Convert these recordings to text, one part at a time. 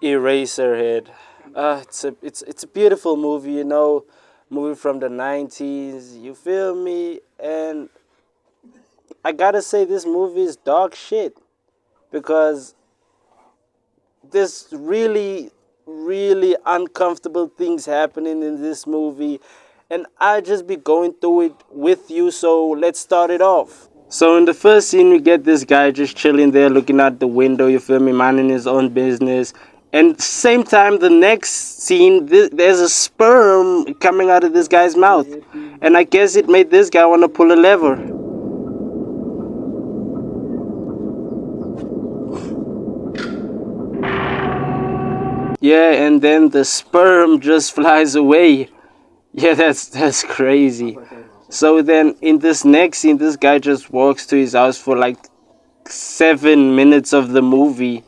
Eraserhead. It's a beautiful movie, movie from the 90s. You feel me? And I gotta say, this movie is dog shit because there's really, really uncomfortable things happening in this movie, and I just be going through it with you. So let's start it off. So in the first scene, we get this guy just chilling there, looking out the window. You feel me, minding his own business. And same time, the next scene, there's a sperm coming out of this guy's mouth, and I guess it made this guy want to pull a lever. Yeah, and then the sperm just flies away. Yeah, that's crazy. So then in this next scene, this guy just walks to his house for like 7 minutes of the movie.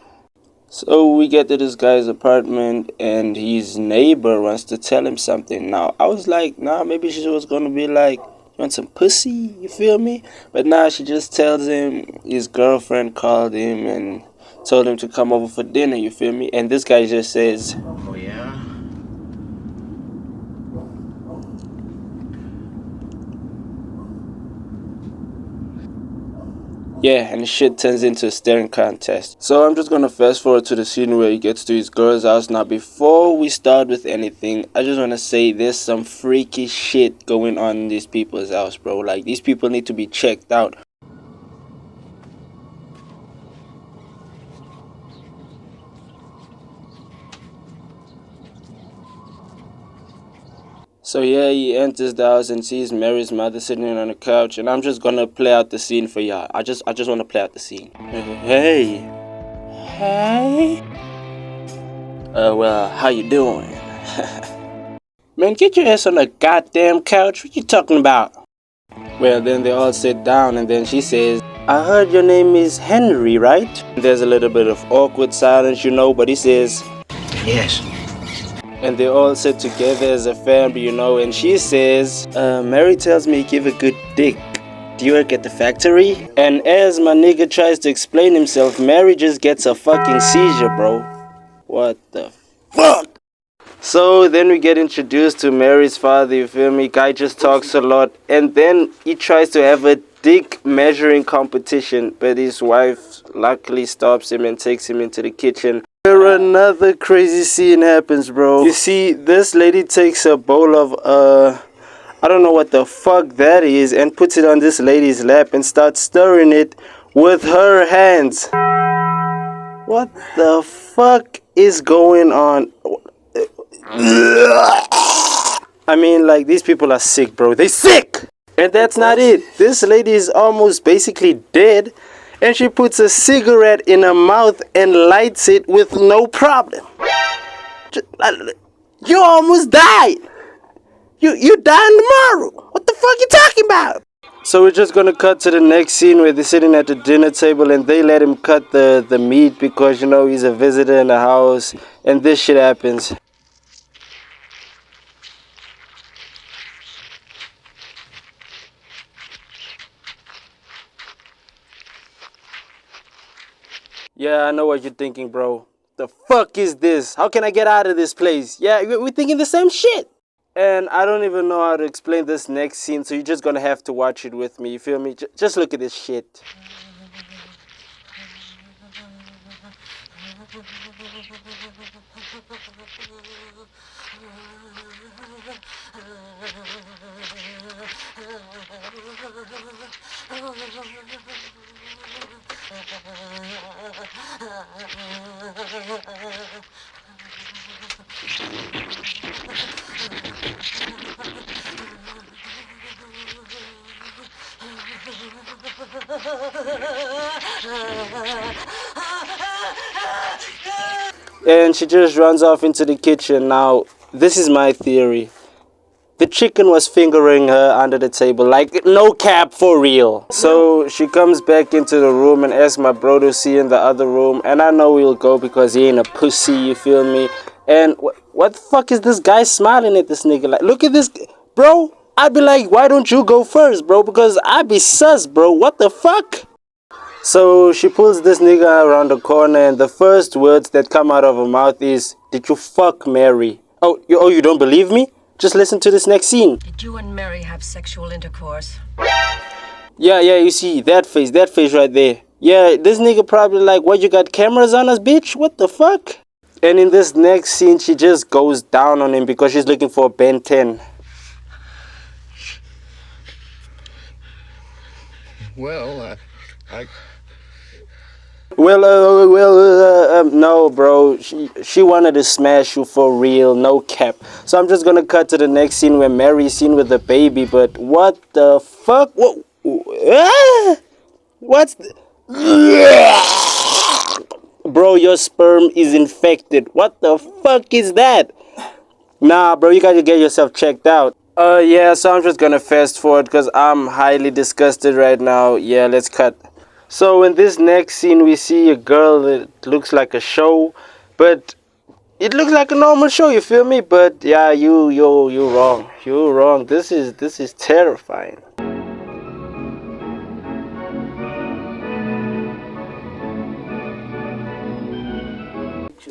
So we get to this guy's apartment and his neighbor wants to tell him something. Now I was like, nah, maybe she was gonna be like, you want some pussy? You feel me? But now she just tells him his girlfriend called him and told him to come over for dinner. You feel me? And this guy just says, oh yeah? yeah, and shit turns into a staring contest. So I'm just gonna fast forward to the scene where he gets to his girl's house. Now, before we start with anything, I just wanna say there's some freaky shit going on in these people's house, bro. Like, these people need to be checked out. So yeah, he enters the house and sees Mary's mother sitting on the couch, and I'm just gonna play out the scene for y'all. I just wanna play out the scene. Hey. Hey. Well, how you doing? Man, get your ass on the goddamn couch. What you talking about? Well, then they all sit down, and then she says, I heard your name is Henry, right? There's a little bit of awkward silence, but he says, Yes. and they all sit together as a family, and she says, Mary tells me you give a good dick. Do you work at the factory? And as my nigga tries to explain himself, Mary just gets a fucking seizure, bro. What the fuck? So then we get introduced to Mary's father, you feel me? Guy just talks a lot, and then he tries to have a dick measuring competition, but his wife luckily stops him and takes him into the kitchen. Where another crazy scene happens, bro. You see, this lady takes a bowl of, I don't know what the fuck that is, and puts it on this lady's lap and starts stirring it with her hands. What the fuck is going on? I mean, like, these people are sick, bro. They sick! And that's not it. This lady is almost basically dead, and she puts a cigarette in her mouth and lights it with no problem. You almost died. You dying tomorrow. What the fuck you talking about? So we're just gonna cut to the next scene where they're sitting at the dinner table and they let him cut the meat because, he's a visitor in the house, and this shit happens. Yeah, I know what you're thinking, bro. The fuck is this? How can I get out of this place? Yeah, we're thinking the same shit. And I don't even know how to explain this next scene, so you're just gonna have to watch it with me, you feel me? Just look at this shit. And she just runs off into the kitchen. Now, this is my theory. The chicken was fingering her under the table, like, no cap, for real. So she comes back into the room and asks my bro to see in the other room. And I know he'll go because he ain't a pussy, you feel me? And what the fuck is this guy smiling at this nigga? Like, look at this, bro. I'd be like, why don't you go first, bro? Because I'd be sus, bro. What the fuck? So she pulls this nigga around the corner, and the first words that come out of her mouth is, "Did you fuck Mary?" Oh, you don't believe me? Just listen to this next scene. Did you and Mary have sexual intercourse? Yeah, you see, that face right there. Yeah, this nigga probably like, what, you got cameras on us, bitch? What the fuck? And in this next scene, she just goes down on him because she's looking for a Ben 10. Well, No, bro. She wanted to smash you for real, no cap. So I'm just gonna cut to the next scene where Mary's seen with the baby. But what the fuck? What? What's? Bro, your sperm is infected. What the fuck is that? Nah, bro, you gotta get yourself checked out. Yeah. So I'm just gonna fast forward because I'm highly disgusted right now. Yeah, let's cut. So in this next scene, we see a girl that looks like a show, but it looks like a normal show. You feel me? But yeah, you're wrong. You're wrong. This is terrifying.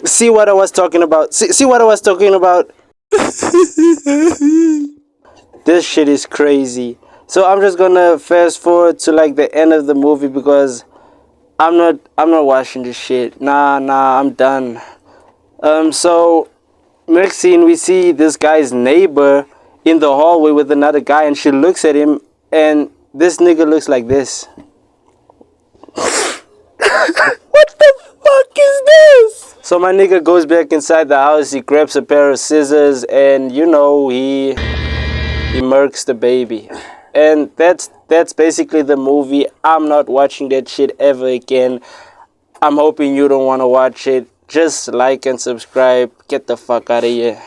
See what I was talking about? See what I was talking about? This shit is crazy. So I'm just gonna fast forward to like the end of the movie because I'm not watching this shit. Nah, I'm done. So next scene we see this guy's neighbor in the hallway with another guy, and she looks at him, and this nigga looks like this. What the fuck is this? So my nigga goes back inside the house, he grabs a pair of scissors, and you know, he murks the baby. And that's basically the movie. I'm not watching that shit ever again. I'm hoping you don't want to watch it. Just like and subscribe. Get the fuck out of here.